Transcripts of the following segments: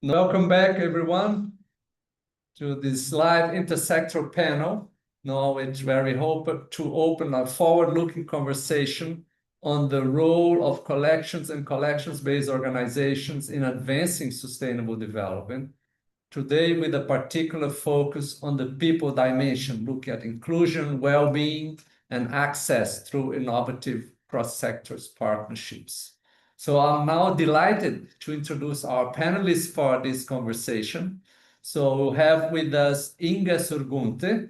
Welcome back, everyone, to this live intersectoral panel, where we hope to open a forward-looking conversation on the role of collections and collections-based organizations in advancing sustainable development. Today, with a particular focus on the people dimension, look at inclusion, well-being, and access through innovative cross-sectors partnerships. So I'm now delighted to introduce our panelists for this conversation. So we'll have with us Inga Surgunte,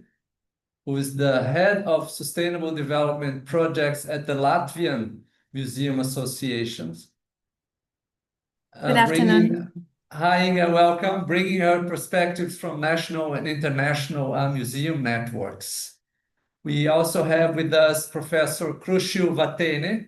who is the head of sustainable development projects at the Latvian Museum Associations. Good afternoon. Hi, Inga, welcome. Bringing her perspectives from national and international museum networks. We also have with us Professor Krushil Watene,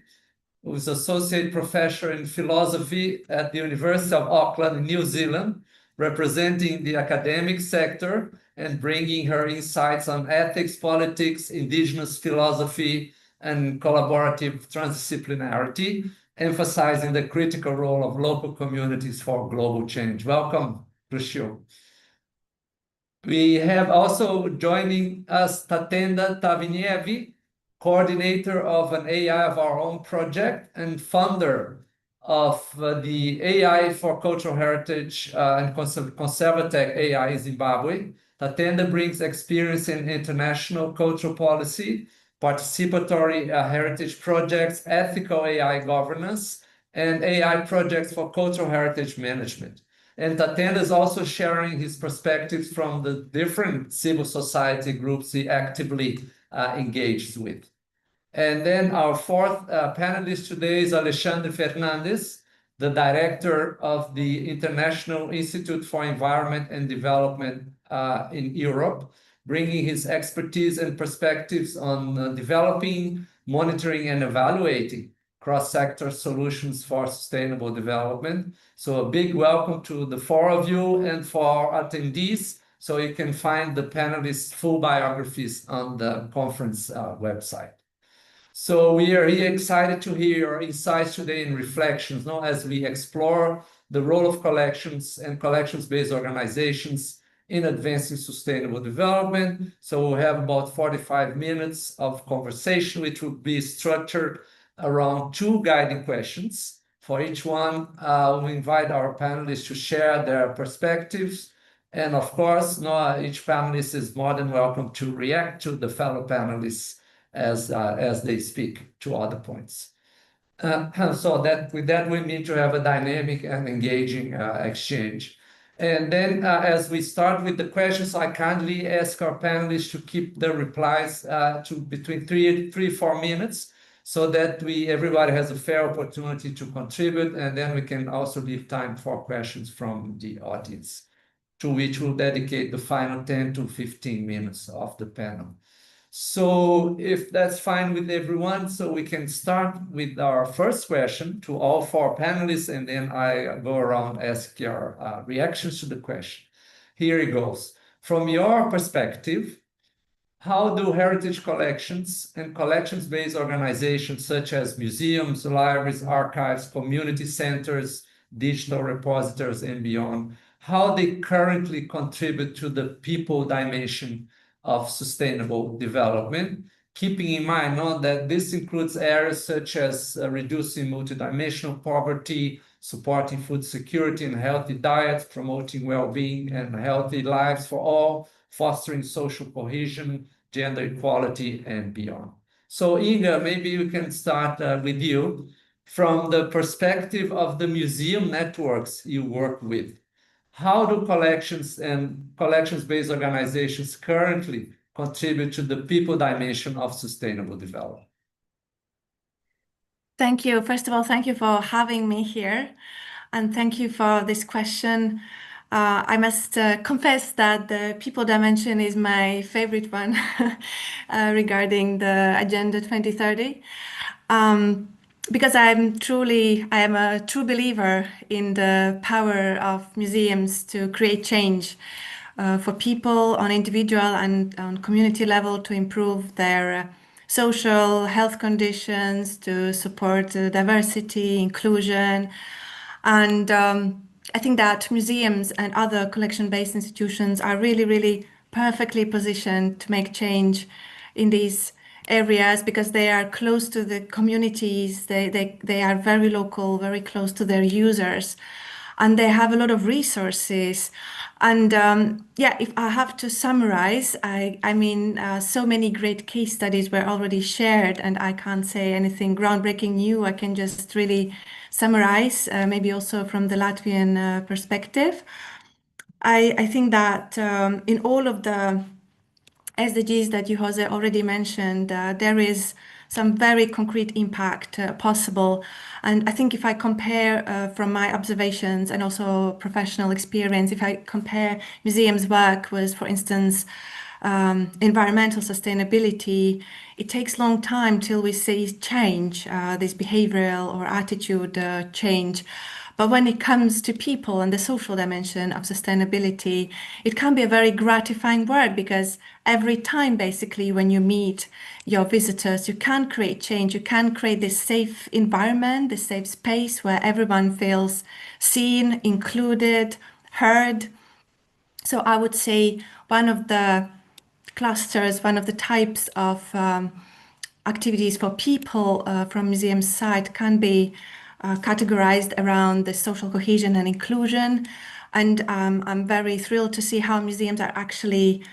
who is Associate Professor in Philosophy at the University of Auckland in New Zealand, representing the academic sector and bringing her insights on ethics, politics, indigenous philosophy, and collaborative transdisciplinarity, emphasizing the critical role of local communities for global change. Welcome, Krushil. We have also joining us Tatenda Tavingeyi, coordinator of an AI of our own project and founder of the AI for Cultural Heritage and Conservatech AI in Zimbabwe. Tatenda brings experience in international cultural policy, participatory heritage projects, ethical AI governance, and AI projects for cultural heritage management. And Tatenda is also sharing his perspectives from the different civil society groups he actively engaged with. And then our fourth panelist today is Alexandre Fernandes, the director of the International Institute for Environment and Development in Europe, bringing his expertise and perspectives on developing, monitoring, and evaluating cross-sector solutions for sustainable development. So a big welcome to the four of you and for our attendees. So you can find the panelists' full biographies on the conference website. So we are really excited to hear your insights today and reflections as we explore the role of collections and collections-based organizations in advancing sustainable development. So we'll have about 45 minutes of conversation, which will be structured around two guiding questions. For each one, we invite our panelists to share their perspectives. And of course, each panelist is more than welcome to react to the fellow panelists as they speak to other points. So with that, we need to have a dynamic and engaging exchange. And then as we start with the questions, I kindly ask our panelists to keep the replies to between 3-4 minutes, so that everybody has a fair opportunity to contribute, and then we can also leave time for questions from the audience, to which we'll dedicate the final 10 to 15 minutes of the panel. So if that's fine with everyone, so we can start with our first question to all four panelists, and then I go around ask your reactions to the question. Here it goes. From your perspective, how do heritage collections and collections-based organizations such as museums, libraries, archives, community centers, digital repositories, and beyond, how they currently contribute to the people dimension of sustainable development, keeping in mind that this includes areas such as reducing multidimensional poverty, supporting food security and healthy diets, promoting well-being and healthy lives for all, fostering social cohesion, gender equality, and beyond. So Inga, maybe we can start with you. From the perspective of the museum networks you work with, how do collections and collections-based organizations currently contribute to the people dimension of sustainable development? Thank you. First of all, thank you for having me here, and thank you for this question. I must confess that the people dimension is my favorite one regarding the Agenda 2030. Because I am a true believer in the power of museums to create change for people on individual and on community level, to improve their social health conditions, to support diversity, inclusion, and I think that museums and other collection-based institutions are really, really perfectly positioned to make change in these areas because they are close to the communities, they are very local, very close to their users, and they have a lot of resources. And yeah, if I have to summarize, I mean, so many great case studies were already shared, and I can't say anything groundbreaking new. I can just really summarize, maybe also from the Latvian perspective. I think that in all of the SDGs that you, Jose, already mentioned, there is some very concrete impact possible. And I think if I compare from my observations and also professional experience, if I compare museums' work with, for instance, environmental sustainability, it takes a long time till we see change, this behavioral or attitude change. But when it comes to people and the social dimension of sustainability, it can be a very gratifying work because every time, basically, when you meet your visitors, you can create change. You can create this safe environment, this safe space where everyone feels seen, included, heard. So I would say one of the clusters, one of the types of activities for people from museum side can be categorized around the social cohesion and inclusion. And I'm very thrilled to see how museums are actually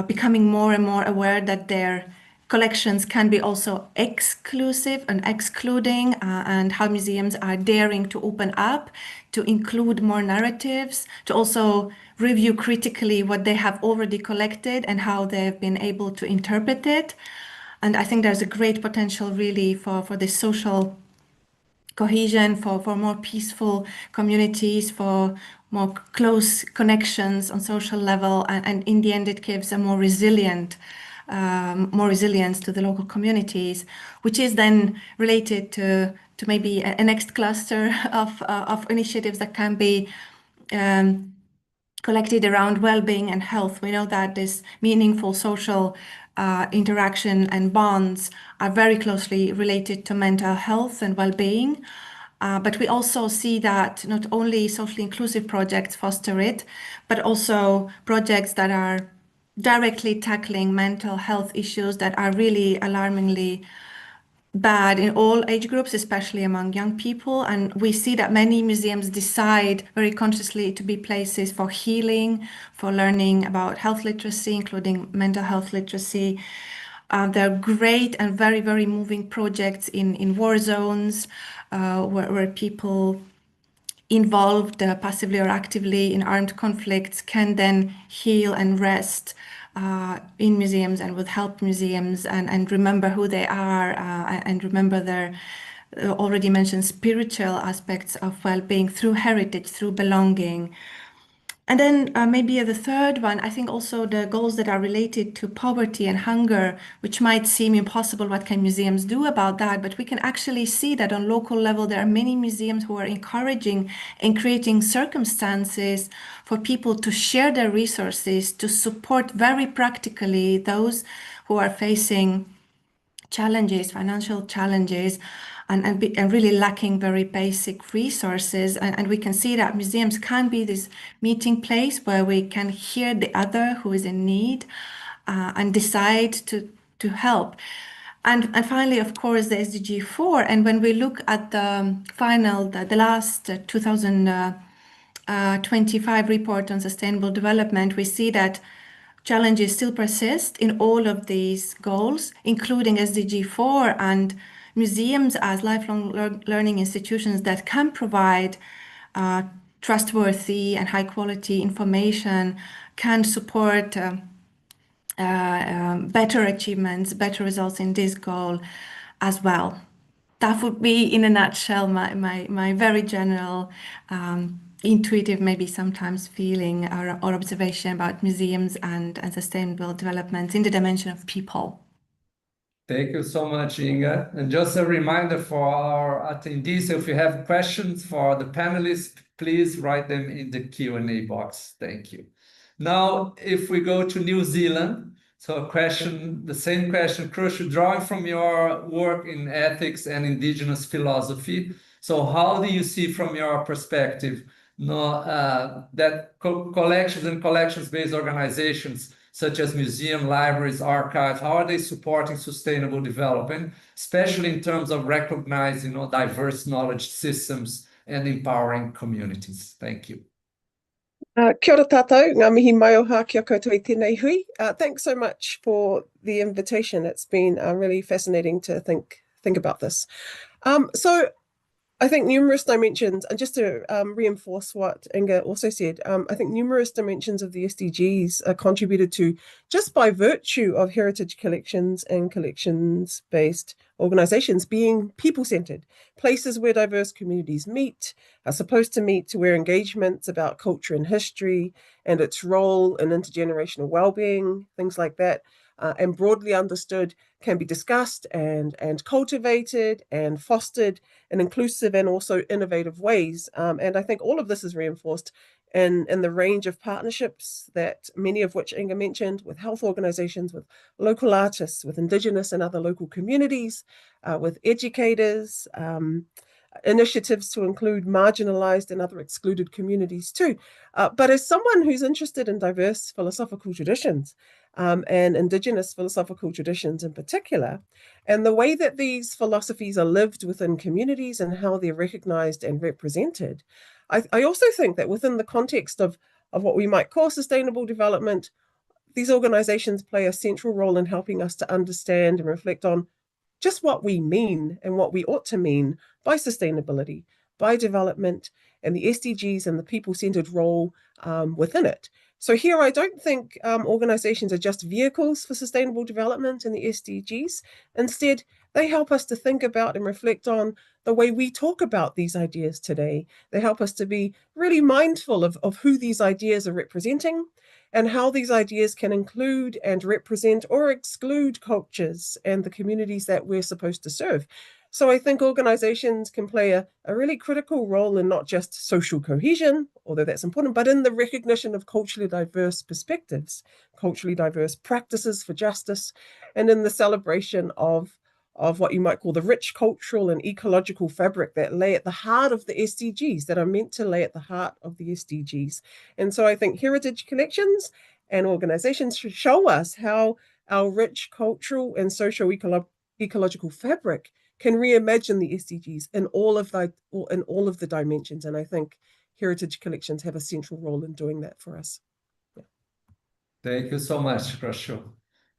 becoming more and more aware that their collections can be also exclusive and excluding, and how museums are daring to open up, to include more narratives, to also review critically what they have already collected and how they've been able to interpret it. And I think there's a great potential really for this social cohesion, for more peaceful communities, for more close connections on social level, and in the end it gives a more resilient more resilience to the local communities, which is then related to maybe a next cluster of initiatives that can be collected around well-being and health. We know that this meaningful social interaction and bonds are very closely related to mental health and well-being. But we also see that not only socially inclusive projects foster it, but also projects that are directly tackling mental health issues that are really alarmingly bad in all age groups, especially among young people. And we see that many museums decide very consciously to be places for healing, for learning about health literacy, including mental health literacy. There are great and very, very moving projects in war zones where people involved passively or actively in armed conflicts can then heal and rest in museums and with help museums and remember who they are and remember their already mentioned spiritual aspects of well-being through heritage, through belonging. And then maybe the third one, I think also the goals that are related to poverty and hunger, which might seem impossible, what can museums do about that? But we can actually see that on local level, there are many museums who are encouraging and creating circumstances for people to share their resources, to support very practically those who are facing challenges, financial challenges, and really lacking very basic resources. And we can see that museums can be this meeting place where we can hear the other who is in need and decide to help. And finally, of course, the SDG 4. And when we look at the final, the last 2025 report on sustainable development, we see that challenges still persist in all of these goals, including SDG 4, and museums as lifelong learning institutions that can provide trustworthy and high quality information can support better achievements, better results in this goal as well. That would be, in a nutshell, my very general intuitive, maybe sometimes feeling or observation about museums and sustainable development in the dimension of people. Thank you so much, Inga. And just a reminder for our attendees, if you have questions for the panelists, please write them in the Q&A box. Thank you. Now, if we go to New Zealand, so a question, the same question, Krushil, drawing from your work in ethics and indigenous philosophy. So how do you see from your perspective that collections and collections-based organizations such as museum, libraries, archives, how are they supporting sustainable development, especially in terms of recognizing diverse knowledge systems and empowering communities? Thank you. Kia ora tātou, ngā mihi mai o hā kia koutou I tēnei hui. Thanks so much for the invitation. It's been really fascinating to think about this. So I think numerous dimensions, and just to reinforce what Inga also said, I think numerous dimensions of the SDGs are contributed to just by virtue of heritage collections and collections-based organizations being people-centered, places where diverse communities meet, are supposed to meet, where engagements about culture and history and its role in intergenerational well-being, things like that, and broadly understood, can be discussed and cultivated and fostered in inclusive and also innovative ways. And I think all of this is reinforced in the range of partnerships that many of which Inga mentioned, with health organizations, with local artists, with Indigenous and other local communities, with educators, initiatives to include marginalized and other excluded communities too. But as someone who's interested in diverse philosophical traditions, and Indigenous philosophical traditions in particular, and the way that these philosophies are lived within communities and how they're recognized and represented, I also think that within the context of what we might call sustainable development, these organizations play a central role in helping us to understand and reflect on just what we mean and what we ought to mean by sustainability, by development, and the SDGs and the people-centered role within it. So here, I don't think organizations are just vehicles for sustainable development in the SDGs. Instead, they help us to think about and reflect on the way we talk about these ideas today. They help us to be really mindful of who these ideas are representing and how these ideas can include and represent or exclude cultures and the communities that we're supposed to serve. So I think organizations can play a really critical role in not just social cohesion, although that's important, but in the recognition of culturally diverse perspectives, culturally diverse practices for justice, and in the celebration of what you might call the rich cultural and ecological fabric that lay at the heart of the SDGs, that are meant to lay at the heart of the SDGs. And so I think heritage collections and organizations should show us how our rich cultural and socio-ecological fabric can reimagine the SDGs in all of the dimensions. And I think heritage collections have a central role in doing that for us. Yeah. Thank you so much, Krushil.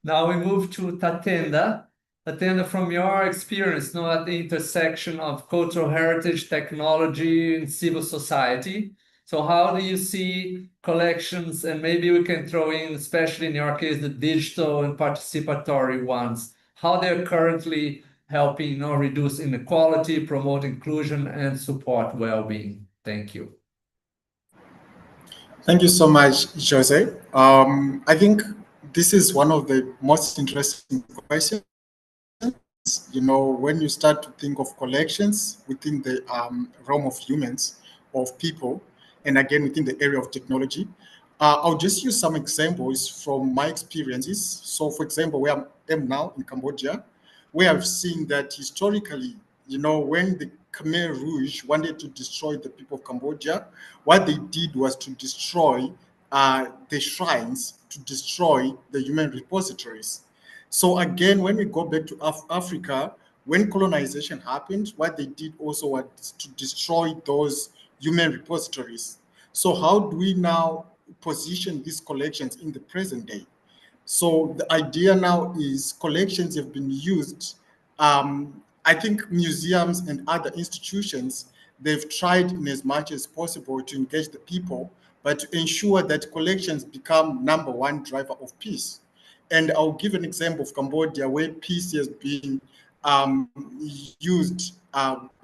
Now we move to Tatenda. Tatenda, from your experience at the intersection of cultural heritage, technology, and civil society, so how do you see collections, and maybe we can throw in, especially in your case, the digital and participatory ones, how they're currently helping reduce inequality, promote inclusion, and support well-being? Thank you. Thank you so much, Jose. I think this is one of the most interesting questions. When you start to think of collections within the realm of humans, of people, and again within the area of technology, I'll just use some examples from my experiences. So, for example, where I am now in Cambodia, we have seen that historically, when the Khmer Rouge wanted to destroy the people of Cambodia, what they did was to destroy the shrines, to destroy the human repositories. So again, when we go back to Africa, when colonization happened, what they did also was to destroy those human repositories. So how do we now position these collections in the present day? So the idea now is collections have been used. I think museums and other institutions, they've tried in as much as possible to engage the people, but to ensure that collections become number one driver of peace. And I'll give an example of Cambodia, where peace has been used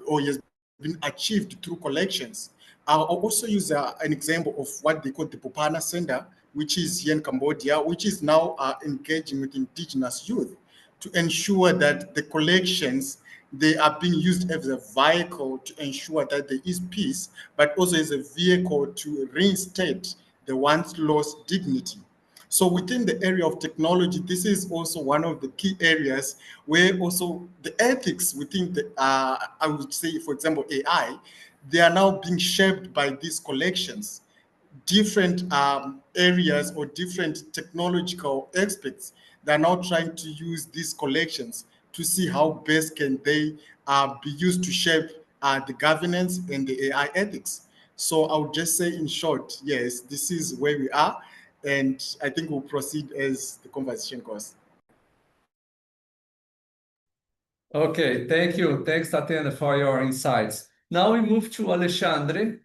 or has been achieved through collections. I'll also use an example of what they call the Popana Center, which is here in Cambodia, which is now engaging with indigenous youth to ensure that the collections, they are being used as a vehicle to ensure that there is peace, but also as a vehicle to reinstate the once lost dignity. So within the area of technology, this is also one of the key areas where also the ethics within the, I would say, for example, AI, they are now being shaped by these collections. Different areas or different technological experts that are now trying to use these collections to see how best can they be used to shape the governance and the AI ethics. So I would just say in short, yes, this is where we are, and I think we'll proceed as the conversation goes. Okay, thank you. Thanks, Tatenda, for your insights. Now we move to Alexandre.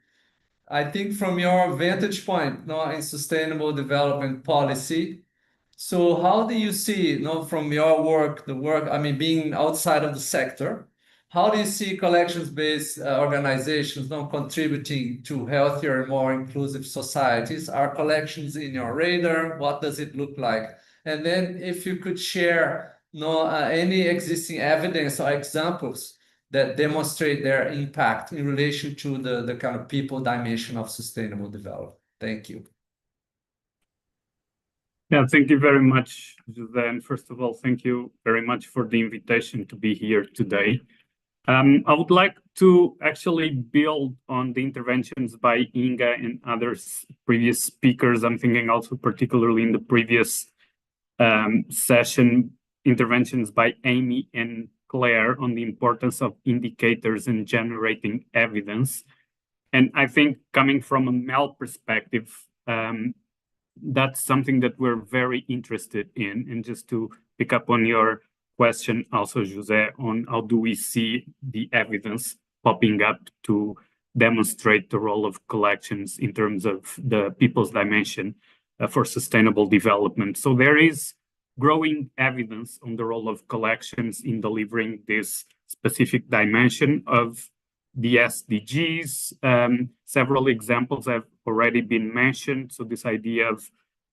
I think from your vantage point, in sustainable development policy, so how do you see, from your work, being outside of the sector, how do you see collections-based organizations contributing to healthier, more inclusive societies? Are collections in your radar? What does it look like? And then if you could share any existing evidence or examples that demonstrate their impact in relation to the kind of people dimension of sustainable development. Thank you. Yeah, thank you very much, Jose. And first of all, thank you very much for the invitation to be here today. I would like to actually build on the interventions by Inga and others, previous speakers. I'm thinking also particularly in the previous session, interventions by Amy and Claire on the importance of indicators and generating evidence. And I think coming from a MEL perspective, that's something that we're very interested in. And just to pick up on your question also, Jose, on how do we see the evidence popping up to demonstrate the role of collections in terms of the people's dimension for sustainable development. So there is growing evidence on the role of collections in delivering this specific dimension of the SDGs. Several examples have already been mentioned. So this idea of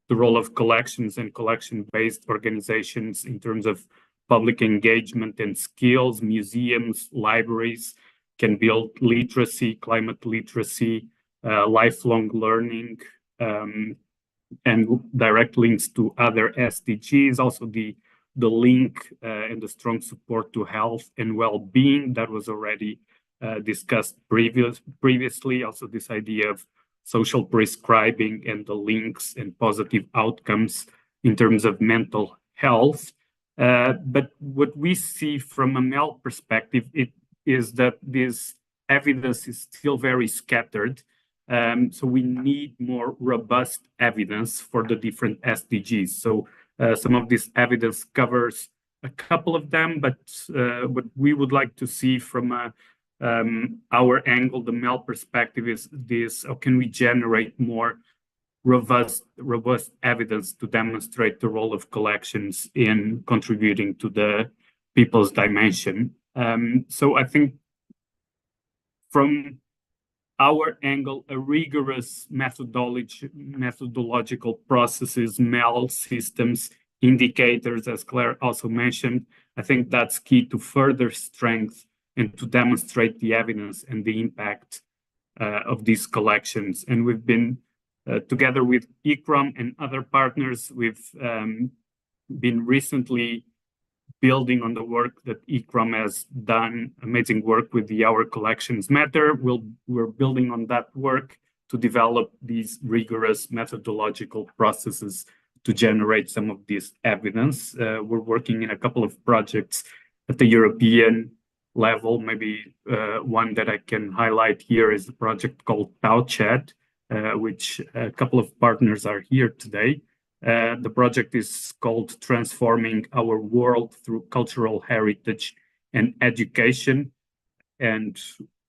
the role of collections and collection-based organizations in terms of public engagement and skills, museums, libraries can build literacy, climate literacy, lifelong learning, and direct links to other SDGs. Also the link and the strong support to health and well-being that was already discussed previously. Also this idea of social prescribing and the links and positive outcomes in terms of mental health. But what we see from a MEL perspective, is that this evidence is still very scattered. So we need more robust evidence for the different SDGs. So some of this evidence covers a couple of them, but what we would like to see from our angle, the MEL perspective, is this: how can we generate more robust evidence to demonstrate the role of collections in contributing to the people's dimension? So I think from our angle, a rigorous methodological processes, MEL systems, indicators, as Claire also mentioned, I think that's key to further strength and to demonstrate the evidence and the impact of these collections. And we've been, together with ICROM and other partners, we've been recently building on the work that ICROM has done, amazing work with the Our Collections Matter. We're building on that work to develop these rigorous methodological processes to generate some of this evidence. We're working in a couple of projects at the European level. Maybe one that I can highlight here is the project called TauChat, which a couple of partners are here today. The project is called Transforming Our World Through Cultural Heritage and Education. And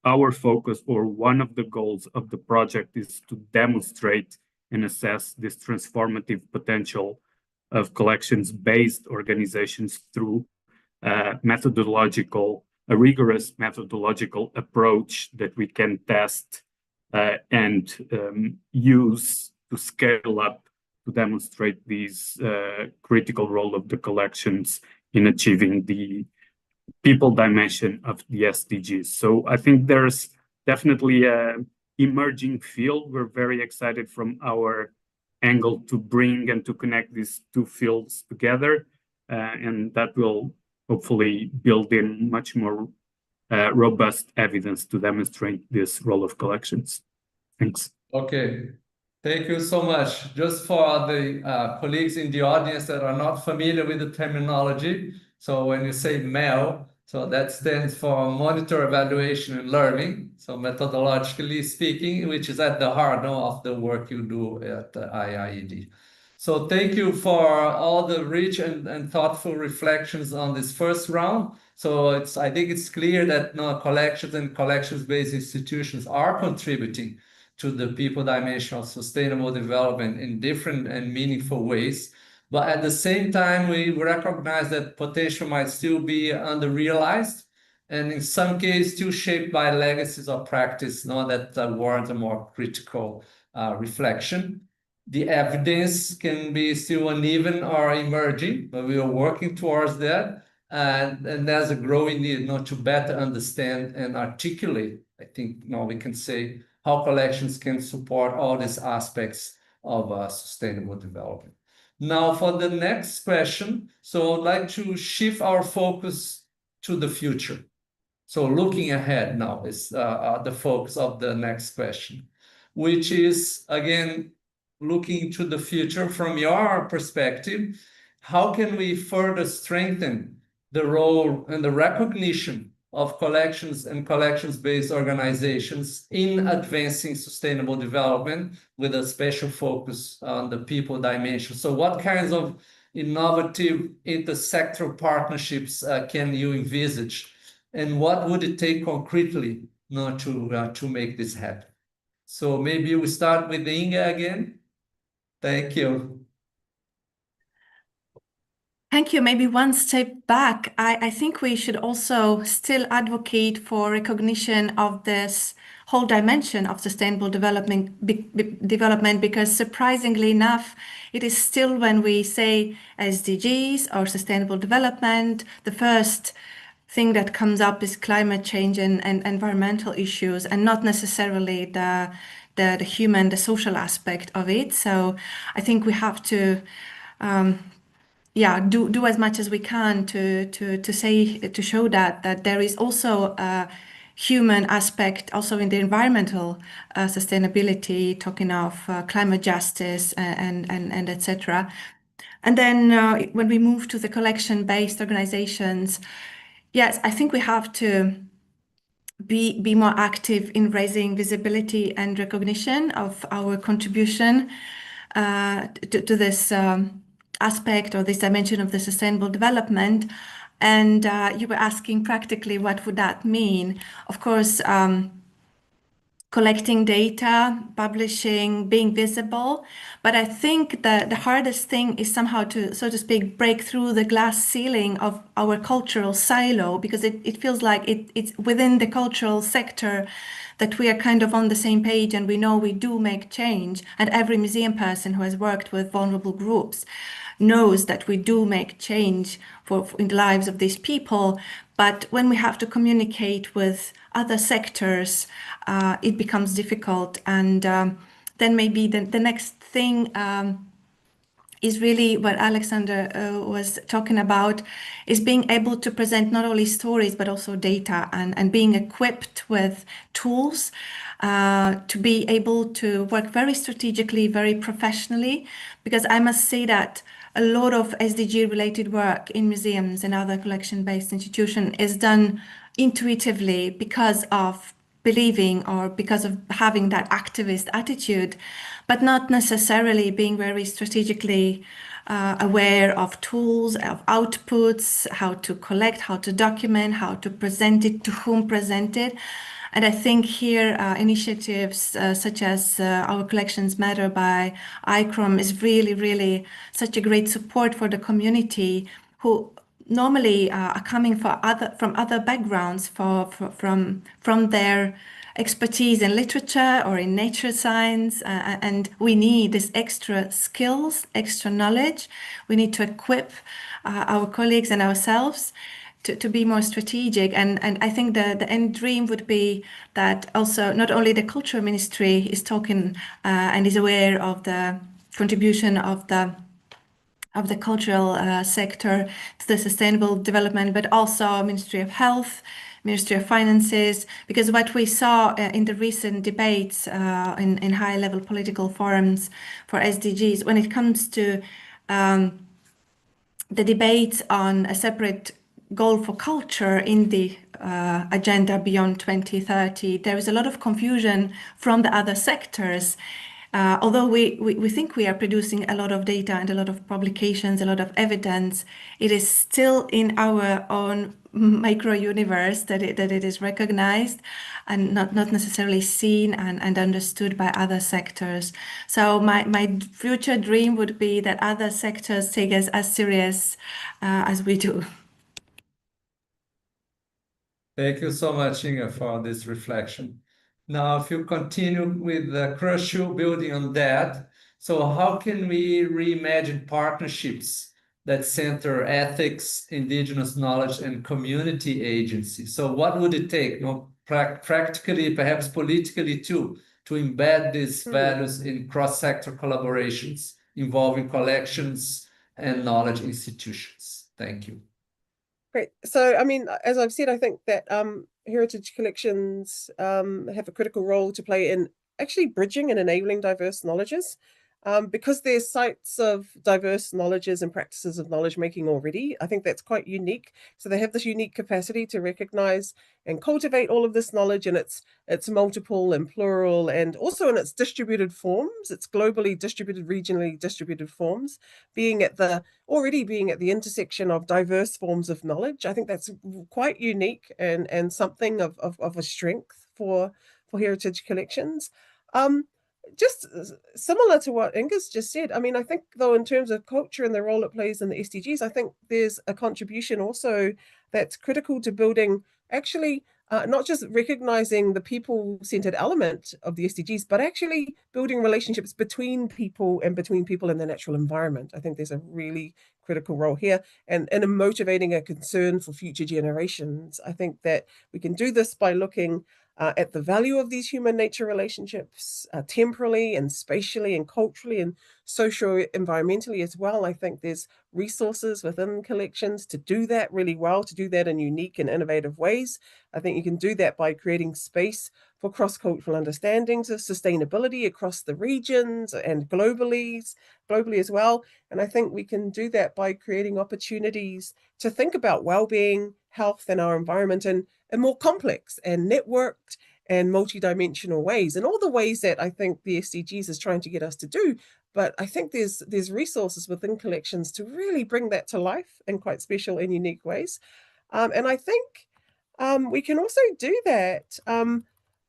our focus, or one of the goals of the project, is to demonstrate and assess this transformative potential of collections-based organizations through a rigorous methodological approach that we can test and use to scale up to demonstrate these critical role of the collections in achieving the people dimension of the SDGs. So I think there's definitely an emerging field. We're very excited from our angle to bring and to connect these two fields together, and that will hopefully build in much more robust evidence to demonstrate this role of collections. Thanks. Okay, thank you so much. Just for the colleagues in the audience that are not familiar with the terminology, so when you say MEL, so that stands for Monitor, Evaluation, and Learning. So methodologically speaking, which is at the heart of the work you do at IIED. So thank you for all the rich and thoughtful reflections on this first round. So I think it's clear that collections and collections-based institutions are contributing to the people dimension of sustainable development in different and meaningful ways. But at the same time, we recognize that potential might still be under-realized, and in some cases still shaped by legacies of practice that warrant a more critical reflection. The evidence can be still uneven or emerging, but we are working towards that. And there's a growing need to better understand and articulate, I think we can say, how collections can support all these aspects of sustainable development. Now for the next question, so I'd like to shift our focus to the future. So looking ahead now is the focus of the next question, which is, again, looking to the future from your perspective. How can we further strengthen the role and the recognition of collections and collections-based organizations in advancing sustainable development with a special focus on the people dimension? So what kinds of innovative intersectoral partnerships can you envisage? And what would it take concretely to make this happen? So maybe we start with Inga again. Thank you. Thank you. Maybe one step back. I think we should also still advocate for recognition of this whole dimension of sustainable development, because surprisingly enough, it is still when we say SDGs or sustainable development, the first thing that comes up is climate change and environmental issues, and not necessarily the human, the social aspect of it. So I think we have to do as much as we can to show that there is also a human aspect also in the environmental sustainability, talking of climate justice and etc. And then when we move to the collection-based organizations, yes, I think we have to be more active in raising visibility and recognition of our contribution to this aspect or this dimension of the sustainable development. And you were asking practically what would that mean? Of course, collecting data, publishing, being visible. But I think that the hardest thing is somehow to, so to speak, break through the glass ceiling of our cultural silo, because it feels like it's within the cultural sector that we are kind of on the same page, and we know we do make change. And every museum person who has worked with vulnerable groups knows that we do make change in the lives of these people. But when we have to communicate with other sectors, it becomes difficult. And then maybe the next thing is really what Alexander was talking about, is being able to present not only stories, but also data, and being equipped with tools to be able to work very strategically, very professionally. Because I must say that a lot of SDG related work in museums and other collection-based institutions is done intuitively because of believing or because of having that activist attitude, but not necessarily being very strategically aware of tools, of outputs, how to collect, how to document, how to present it, to whom present it. And I think here initiatives such as Our Collections Matter by ICROM is really, really such a great support for the community who normally are coming from other backgrounds from their expertise in literature or in nature science, and we need this extra skills, extra knowledge. We need to equip our colleagues and ourselves to be more strategic. And I think the end dream would be that also not only the culture ministry is talking and is aware of the contribution of the cultural sector to the sustainable development, but also Ministry of Health, Ministry of Finances, because what we saw in the recent debates in high-level political forums for SDGs, when it comes to the debates on a separate goal for culture in the agenda beyond 2030, there is a lot of confusion from the other sectors. Although we think we are producing a lot of data and a lot of publications, a lot of evidence, it is still in our own micro universe that it is recognized and not necessarily seen and understood by other sectors. So my future dream would be that other sectors take us as serious as we do. Thank you so much, Inga, for this reflection. Now, if you continue with Krushil building on that, so how can we reimagine partnerships that center ethics, indigenous knowledge, and community agency? So what would it take, practically, perhaps politically too, to embed these values in cross-sector collaborations involving collections and knowledge institutions? Thank you. Great. So, I mean, as I've said, I think that heritage collections have a critical role to play in actually bridging and enabling diverse knowledges. Because they're sites of diverse knowledges and practices of knowledge making already. I think that's quite unique. So they have this unique capacity to recognize and cultivate all of this knowledge in its multiple and plural, and also in its distributed forms, its globally distributed, regionally distributed forms, already being at the intersection of diverse forms of knowledge. I think that's quite unique and something of a strength for heritage collections. Just similar to what Inga's just said, I mean, I think though in terms of culture and the role it plays in the SDGs, I think there's a contribution also that's critical to building actually not just recognizing the people-centered element of the SDGs, but actually building relationships between people and in the natural environment. I think there's a really critical role here, and in motivating a concern for future generations. I think that we can do this by looking at the value of these human-nature relationships, temporally and spatially and culturally and socio-environmentally as well. I think there's resources within collections to do that really well, to do that in unique and innovative ways. I think you can do that by creating space for cross-cultural understandings of sustainability across the regions and globally as well. And I think we can do that by creating opportunities to think about well-being, health, and our environment in more complex and networked and multidimensional ways, and all the ways that I think the SDGs is trying to get us to do. But I think there's resources within collections to really bring that to life in quite special and unique ways. And I think we can also do that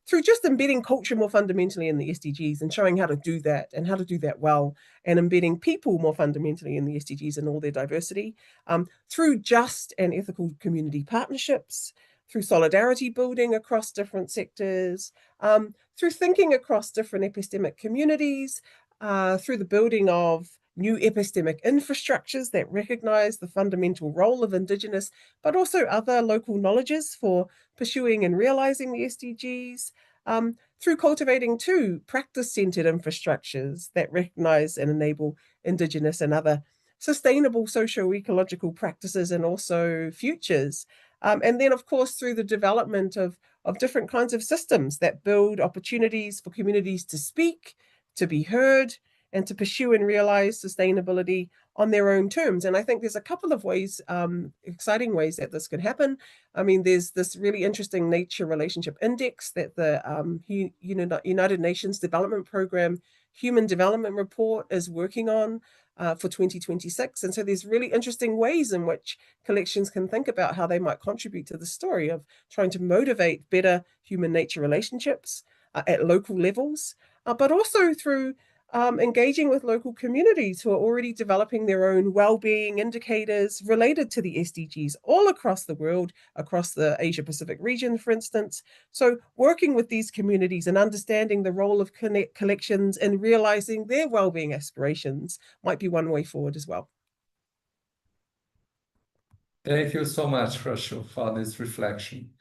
through just embedding culture more fundamentally in the SDGs and showing how to do that and how to do that well, and embedding people more fundamentally in the SDGs and all their diversity, through just and ethical community partnerships, through solidarity building across different sectors, through thinking across different epistemic communities, through the building of new epistemic infrastructures that recognize the fundamental role of Indigenous, but also other local knowledges for pursuing and realizing the SDGs, through cultivating too practice-centered infrastructures that recognize and enable Indigenous and other sustainable socio-ecological practices and also futures. And then, of course, through the development of different kinds of systems that build opportunities for communities to speak, to be heard, and to pursue and realize sustainability on their own terms. And I think there's a couple of ways, exciting ways that this could happen. I mean, there's this really interesting nature relationship index that the United Nations Development Program Human Development Report is working on for 2026. And so there's really interesting ways in which collections can think about how they might contribute to the story of trying to motivate better human-nature relationships at local levels, but also through engaging with local communities who are already developing their own well-being indicators related to the SDGs all across the world, across the Asia-Pacific region, for instance. So working with these communities and understanding the role of collections and realizing their well-being aspirations might be one way forward as well. Thank you so much, Krushil, for this reflection.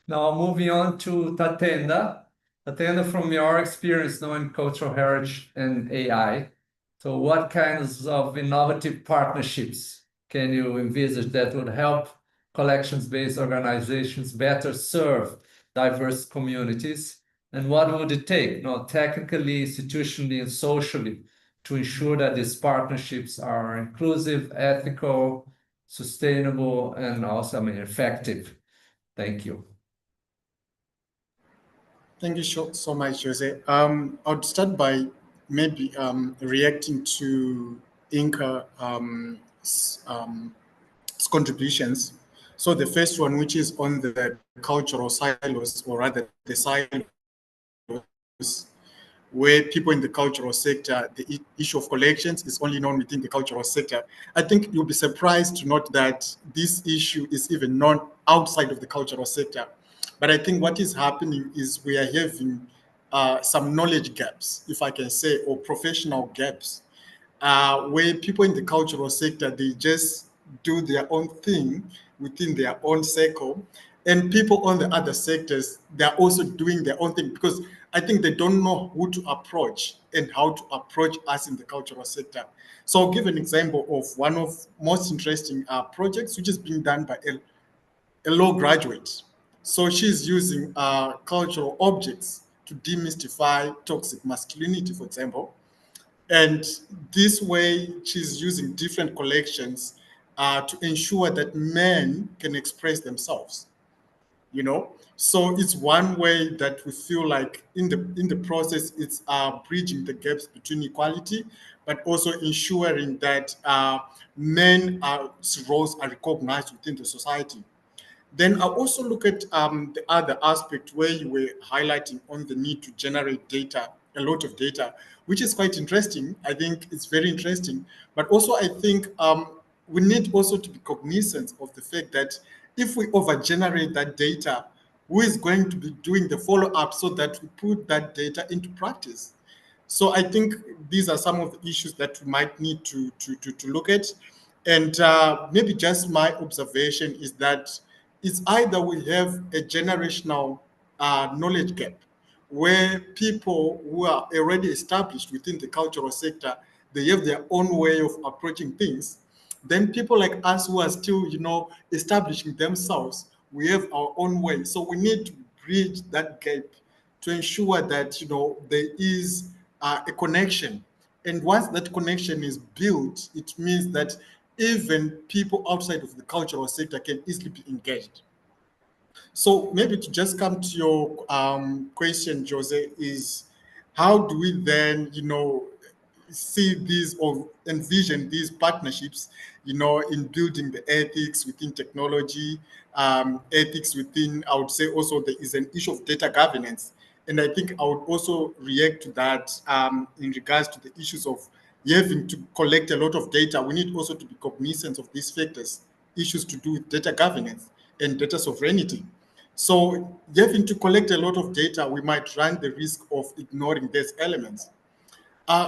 Now, moving on to Tatenda. Tatenda, from your experience knowing cultural heritage and AI, so what kinds of innovative partnerships can you envisage that would help collections-based organizations better serve diverse communities? And what would it take, technically, institutionally, and socially, to ensure that these partnerships are inclusive, ethical, sustainable, and also, effective? Thank you. Thank you so much, Jose. I'll start by maybe reacting to Inga contributions. So the first one, which is on the cultural silos, or rather the silos, where people in the cultural sector, the issue of collections is only known within the cultural sector. I think you'll be surprised to note that this issue is even known outside of the cultural sector. But I think what is happening is we are having some knowledge gaps, if I can say, or professional gaps, where people in the cultural sector, they just do their own thing within their own circle, and people on the other sectors, they're also doing their own thing, because I think they don't know who to approach and how to approach us in the cultural sector. So I'll give an example of one of most interesting projects, which is being done by a law graduate. So she's using cultural objects to demystify toxic masculinity, for example. And this way, she's using different collections to ensure that men can express themselves. So it's one way that we feel like in the process, it's bridging the gaps between equality, but also ensuring that men's roles are recognized within the society. Then I also look at the other aspect where you were highlighting on the need to generate data, a lot of data, which is quite interesting. I think it's very interesting. But also I think we need also to be cognizant of the fact that if we over-generate that data, who is going to be doing the follow-up so that we put that data into practice? So I think these are some of the issues that we might need to look at. And maybe just my observation is that it's either we have a generational knowledge gap, where people who are already established within the cultural sector, they have their own way of approaching things. Then people like us who are still, establishing themselves, we have our own way. So we need to bridge that gap to ensure that, there is a connection. And once that connection is built, it means that even people outside of the cultural sector can easily be engaged. So maybe to just come to your question, Jose, is how do we then, see these or envision these partnerships, in building the ethics within technology, ethics within, I would say also there is an issue of data governance. And I think I would also react to that in regards to the issues of having to collect a lot of data. We need also to be cognizant of these factors, issues to do with data governance and data sovereignty. So having to collect a lot of data, we might run the risk of ignoring these elements.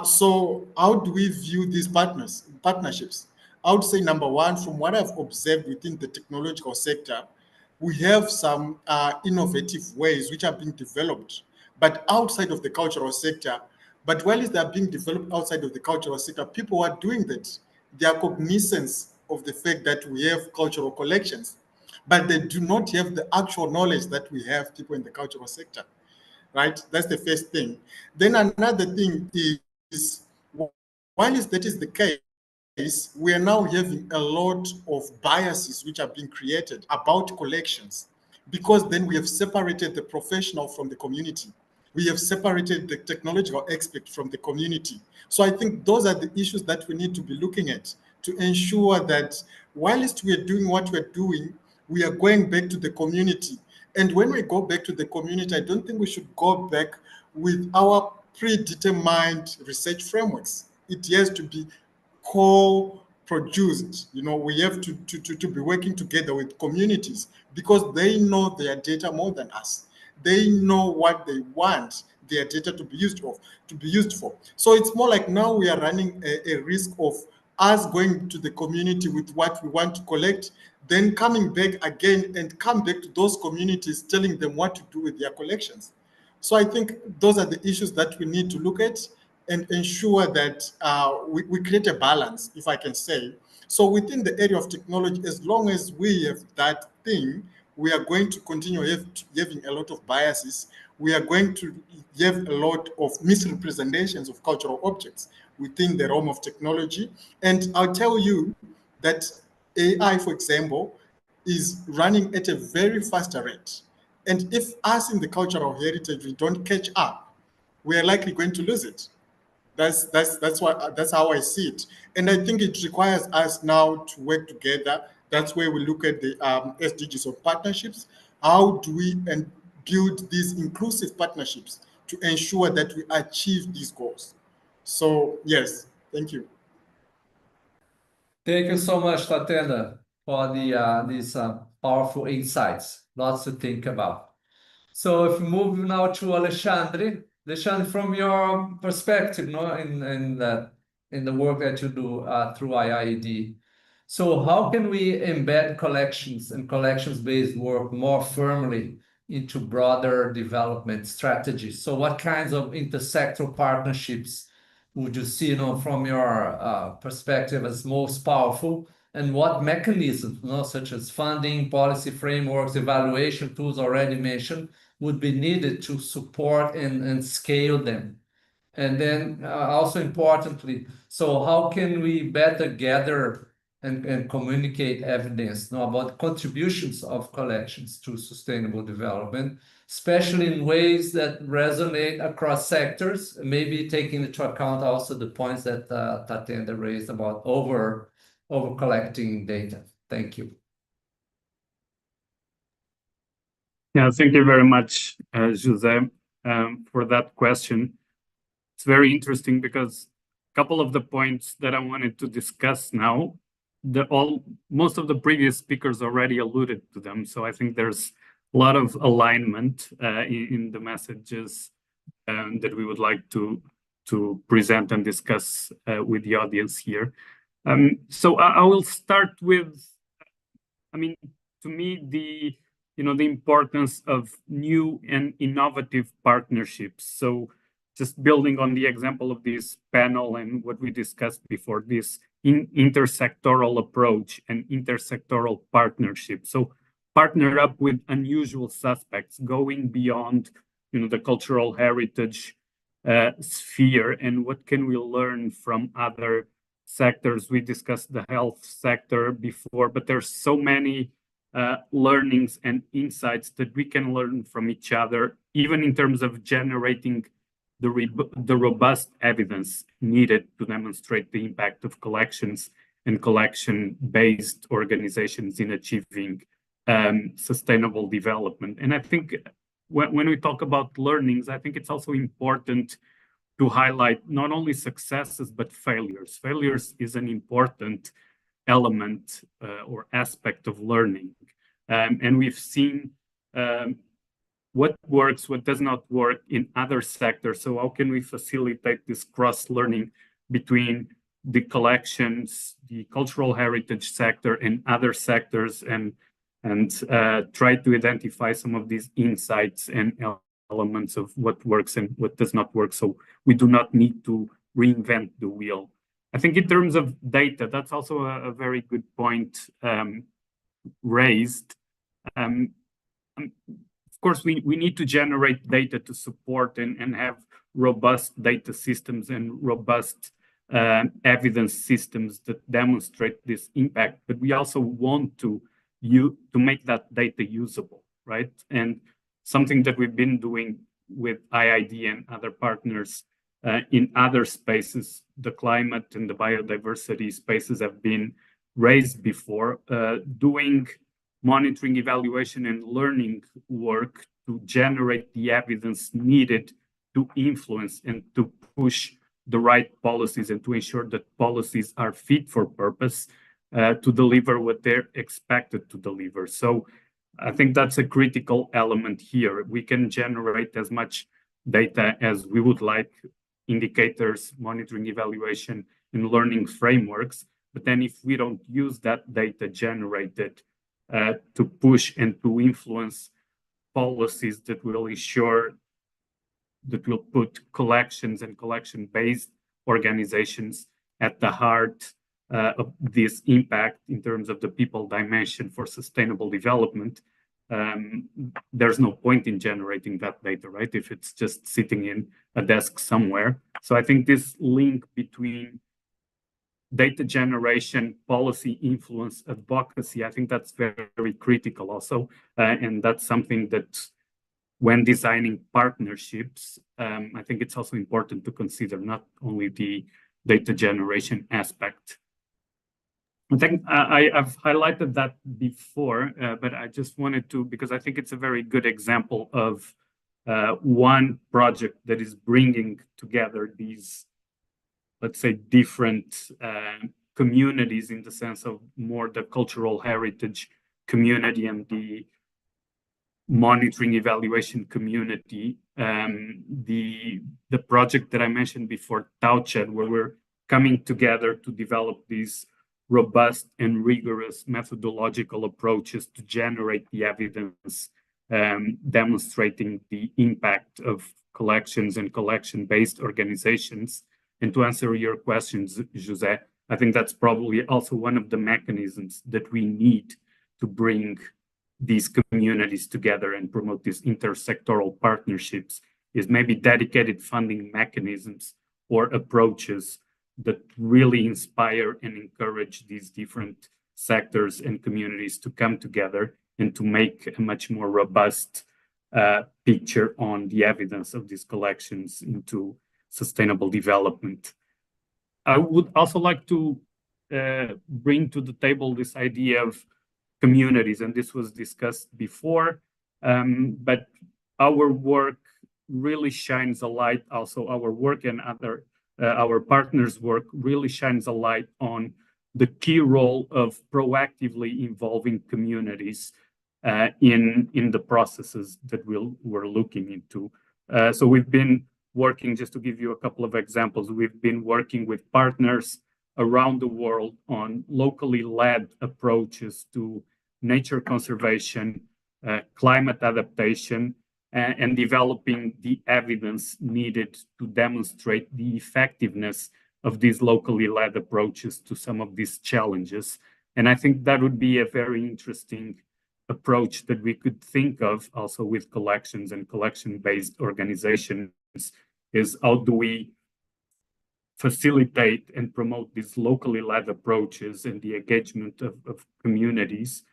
So how do we view these partnerships? I would say, number one, from what I've observed within the technological sector, we have some innovative ways which are being developed, but outside of the cultural sector. But while they are being developed outside of the cultural sector, people are doing that. They are cognizant of the fact that we have cultural collections, but they do not have the actual knowledge that we have people in the cultural sector, right? That's the first thing. Then another thing is, while that is the case, we are now having a lot of biases which are being created about collections, because then we have separated the professional from the community. We have separated the technological expert from the community. So I think those are the issues that we need to be looking at to ensure that whilst we are doing what we're doing, we are going back to the community. And when we go back to the community, I don't think we should go back with our predetermined research frameworks. It has to be co-produced. We have to be working together with communities, because they know their data more than us. They know what they want their data to be used for. So it's more like now we are running a risk of us going to the community with what we want to collect, then coming back again and come back to those communities, telling them what to do with their collections. So I think those are the issues that we need to look at. and ensure that we create a balance, if I can say. So within the area of technology, as long as we have that thing, we are going to continue having a lot of biases. We are going to have a lot of misrepresentations of cultural objects within the realm of technology. And I'll tell you that AI, for example, is running at a very fast rate. And if us in the cultural heritage, we don't catch up, we are likely going to lose it. That's how I see it. And I think it requires us now to work together. That's where we look at the SDGs of partnerships. How do we build these inclusive partnerships to ensure that we achieve these goals? So yes, thank you. Thank you so much, Tatenda, for these powerful insights. Lots to think about. So if we move now to Alexandre, from your perspective, in the work that you do through IIED, so how can we embed collections and collections-based work more firmly into broader development strategies? So what kinds of intersectoral partnerships would you see, from your perspective as most powerful, and what mechanisms, such as funding, policy frameworks, evaluation tools already mentioned, would be needed to support and scale them? And then also importantly, so how can we better gather and communicate evidence about contributions of collections to sustainable development, especially in ways that resonate across sectors, maybe taking into account also the points that Tatenda raised about over collecting data. Thank you. Yeah, thank you very much, Jose, for that question. It's very interesting because a couple of the points that I wanted to discuss now, most of the previous speakers already alluded to them. So I think there's a lot of alignment in the messages that we would like to present and discuss with the audience here. So I will start with, to me, the importance of new and innovative partnerships. So just building on the example of this panel and what we discussed before, this intersectoral approach and intersectoral partnership. So partner up with unusual suspects, going beyond the cultural heritage sphere, and what can we learn from other sectors. We discussed the health sector before, but there's so many learnings and insights that we can learn from each other, even in terms of generating the robust evidence needed to demonstrate the impact of collections and collection-based organizations in achieving sustainable development. And I think when we talk about learnings, I think it's also important to highlight not only successes, but failures. Failures is an important element or aspect of learning. And we've seen what works, what does not work in other sectors. So how can we facilitate this cross-learning between the collections, the cultural heritage sector, and other sectors, and try to identify some of these insights and elements of what works and what does not work, so we do not need to reinvent the wheel. I think in terms of data, that's also a very good point raised. Of course, we need to generate data to support and have robust data systems and robust evidence systems that demonstrate this impact. But we also want to make that data usable, right? And something that we've been doing with IIED and other partners in other spaces, the climate and the biodiversity spaces have been raised before, doing monitoring, evaluation, and learning work to generate the evidence needed to influence and to push the right policies and to ensure that policies are fit for purpose to deliver what they're expected to deliver. So I think that's a critical element here. We can generate as much data as we would like, indicators, monitoring, evaluation, and learning frameworks. But then if we don't use that data generated to push and to influence policies that will ensure that will put collections and collection-based organizations at the heart of this impact in terms of the people dimension for sustainable development, there's no point in generating that data, right? If it's just sitting in a desk somewhere. So I think this link between data generation, policy influence, advocacy, I think that's very, very critical also. And that's something that when designing partnerships, I think it's also important to consider not only the data generation aspect. I think I've highlighted that before, but I just wanted to, because I think it's a very good example of one project that is bringing together these, let's say, different communities in the sense of more the cultural heritage community and the monitoring evaluation community. The project that I mentioned before, Tauched, where we're coming together to develop these robust and rigorous methodological approaches to generate the evidence demonstrating the impact of collections and collection-based organizations. And to answer your questions, Jose, I think that's probably also one of the mechanisms that we need to bring these communities together and promote these intersectoral partnerships, is maybe dedicated funding mechanisms or approaches that really inspire and encourage these different sectors and communities to come together and to make a much more robust picture on the evidence of these collections into sustainable development. I would also like to bring to the table this idea of communities, and this was discussed before, but our work really shines a light, also our work and our partners' work really shines a light on the key role of proactively involving communities in the processes that we're looking into. So we've been working, just to give you a couple of examples, we've been working with partners around the world on locally led approaches to nature conservation, climate adaptation, and developing the evidence needed to demonstrate the effectiveness of these locally led approaches to some of these challenges. And I think that would be a very interesting approach that we could think of also with collections and collection-based organizations, is how do we facilitate and promote these locally led approaches and the engagement of communities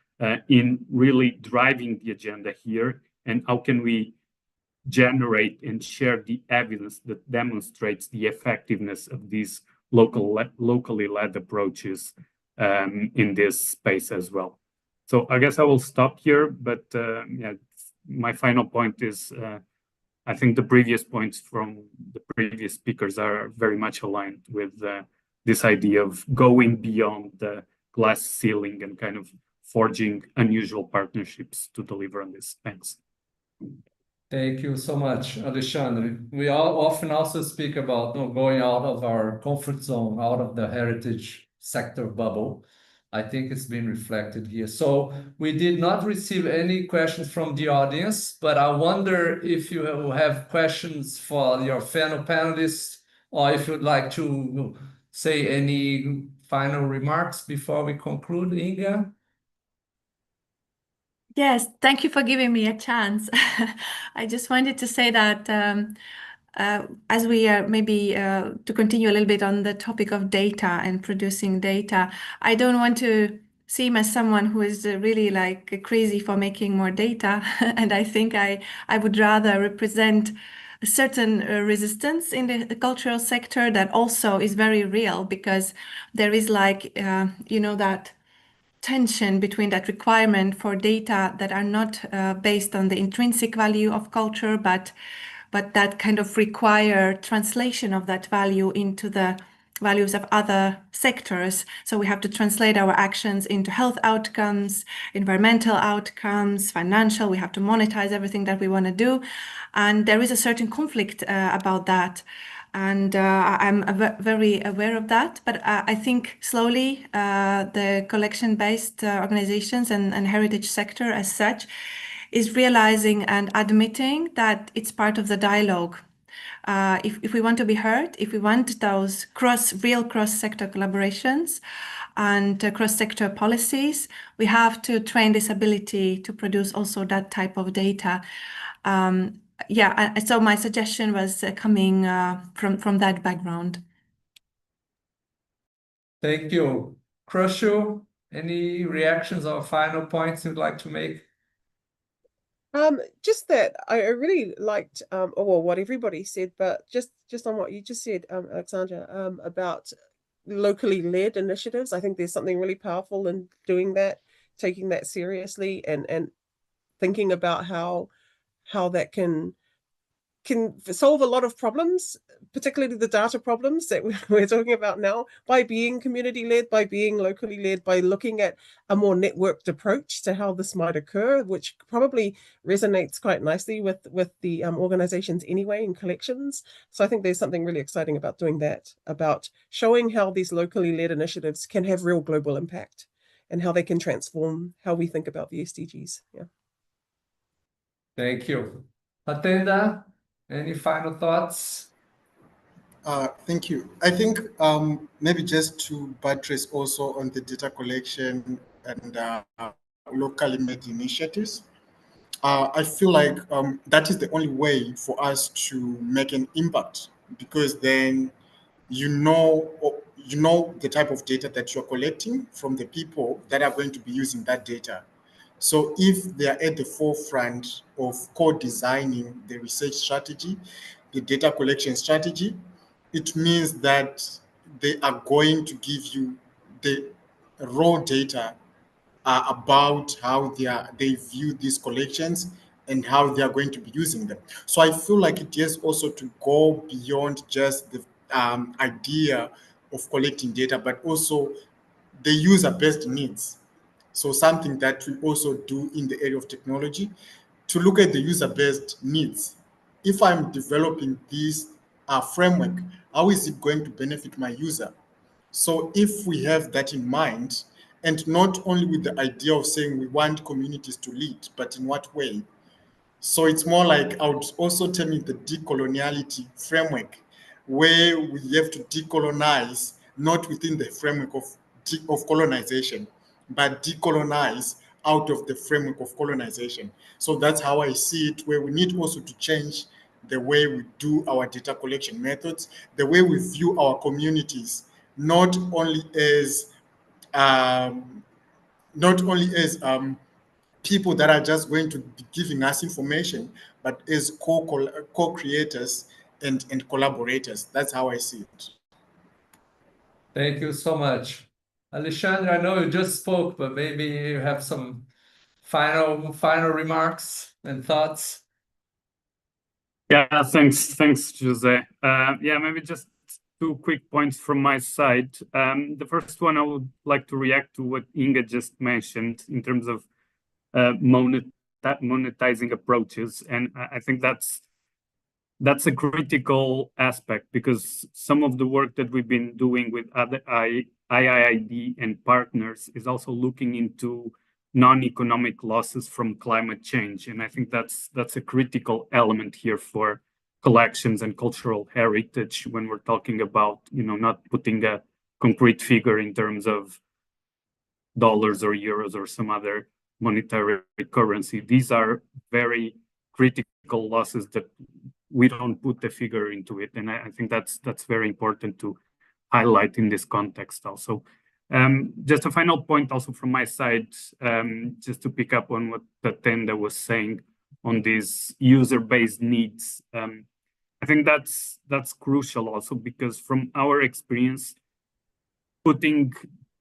in really driving the agenda here, and how can we generate and share the evidence that demonstrates the effectiveness of these locally led approaches in this space as well. So I guess I will stop here, but yeah, my final point is I think the previous points from the previous speakers are very much aligned with this idea of going beyond the glass ceiling and kind of forging unusual partnerships to deliver on this. Thanks. Thank you so much, Alexandre. We all often also speak about going out of our comfort zone, out of the heritage sector bubble. I think it's been reflected here. So we did not receive any questions from the audience, but I wonder if you have questions for your fellow panelists, or if you'd like to say any final remarks before we conclude, Inga. Yes, thank you for giving me a chance. I just wanted to say that as we are maybe to continue a little bit on the topic of data and producing data, I don't want to seem as someone who is really like crazy for making more data. And I think I would rather represent a certain resistance in the cultural sector that also is very real, because there is like, you know, that tension between that requirement for data that are not based on the intrinsic value of culture, but that kind of require translation of that value into the values of other sectors. So we have to translate our actions into health outcomes, environmental outcomes, financial. We have to monetize everything that we want to do. And there is a certain conflict about that. And I'm very aware of that. But I think slowly the collection-based organizations and heritage sector as such is realizing and admitting that it's part of the dialogue If we want to be heard, if we want those real cross-sector collaborations and cross-sector policies, we have to train this ability to produce also that type of data. So my suggestion was coming from that background. Thank you. Krushil, any reactions or final points you'd like to make? Just that I really liked what everybody said, but just on what you just said, Alexandra, about locally led initiatives. I think there's something really powerful in doing that, taking that seriously, and thinking about how that can solve a lot of problems, particularly the data problems that we're talking about now, by being community-led, by being locally led, by looking at a more networked approach to how this might occur, which probably resonates quite nicely with the organizations anyway in collections. So I think there's something really exciting about doing that, about showing how these locally led initiatives can have real global impact and how they can transform how we think about the SDGs. Yeah. Thank you. Tatenda, any final thoughts? Thank you. I think maybe just to buttress also on the data collection and locally made initiatives, I feel like that is the only way for us to make an impact, because then you know the type of data that you're collecting from the people that are going to be using that data. So if they are at the forefront of co-designing the research strategy, the data collection strategy, it means that they are going to give you the raw data about how they view these collections and how they are going to be using them. So I feel like it has also to go beyond just the idea of collecting data, but also the user-based needs. So something that we also do in the area of technology, to look at the user-based needs. If I'm developing this framework, how is it going to benefit my user? So if we have that in mind, and not only with the idea of saying we want communities to lead, but in what way? So it's more like, I would also term it the decoloniality framework, where we have to decolonize, not within the framework of colonization, but decolonize out of the framework of colonization. So that's how I see it, where we need also to change the way we do our data collection methods, the way we view our communities, not only as people that are just going to be giving us information, but as co-creators and collaborators. That's how I see it. Thank you so much. Alexandre, I know you just spoke, but maybe you have some final remarks and thoughts. Yeah, thanks, Jose. Maybe just 2 quick points from my side. The first one, I would like to react to what Inga just mentioned in terms of monetizing approaches, and I think that's a critical aspect, because some of the work that we've been doing with other IIED and partners is also looking into non-economic losses from climate change, and I think that's a critical element here for collections and cultural heritage when we're talking about, not putting a concrete figure in terms of dollars or euros or some other monetary currency. These are very critical losses that we don't put the figure into it, and I think that's very important to highlight in this context also. Just a final point also from my side, just to pick up on what Tatenda was saying on these user-based needs. I think that's crucial also, because from our experience, putting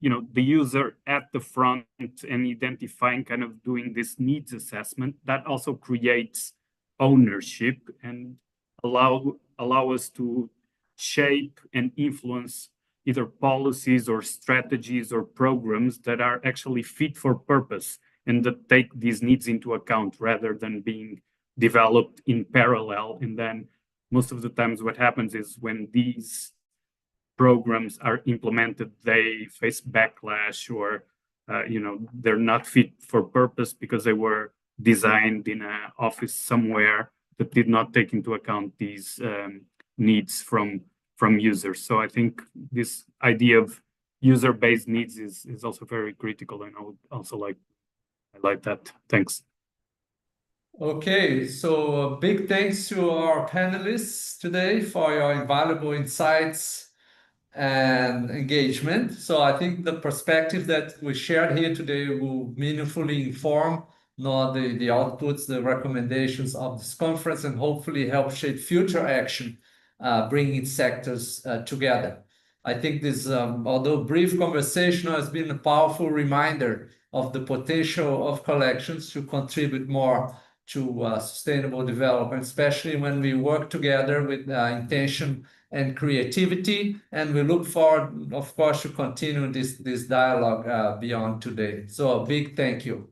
the user at the front and identifying, kind of doing this needs assessment, that also creates ownership and allow us to shape and influence either policies or strategies or programs that are actually fit for purpose and that take these needs into account, rather than being developed in parallel. And then most of the times what happens is, when these programs are implemented, they face backlash, or they're not fit for purpose because they were designed in an office somewhere that did not take into account these needs from users. So I think this idea of user-based needs is also very critical, and I would also like to highlight that. Thanks. Okay, so a big thanks to our panelists today for your invaluable insights and engagement. So I think the perspective that we shared here today will meaningfully inform not the outputs, the recommendations of this conference, and hopefully help shape future action, bringing sectors together. I think this, although brief conversation, has been a powerful reminder of the potential of collections to contribute more to sustainable development, especially when we work together with intention and creativity. And we look forward, of course, to continue this dialogue beyond today. So a big thank you.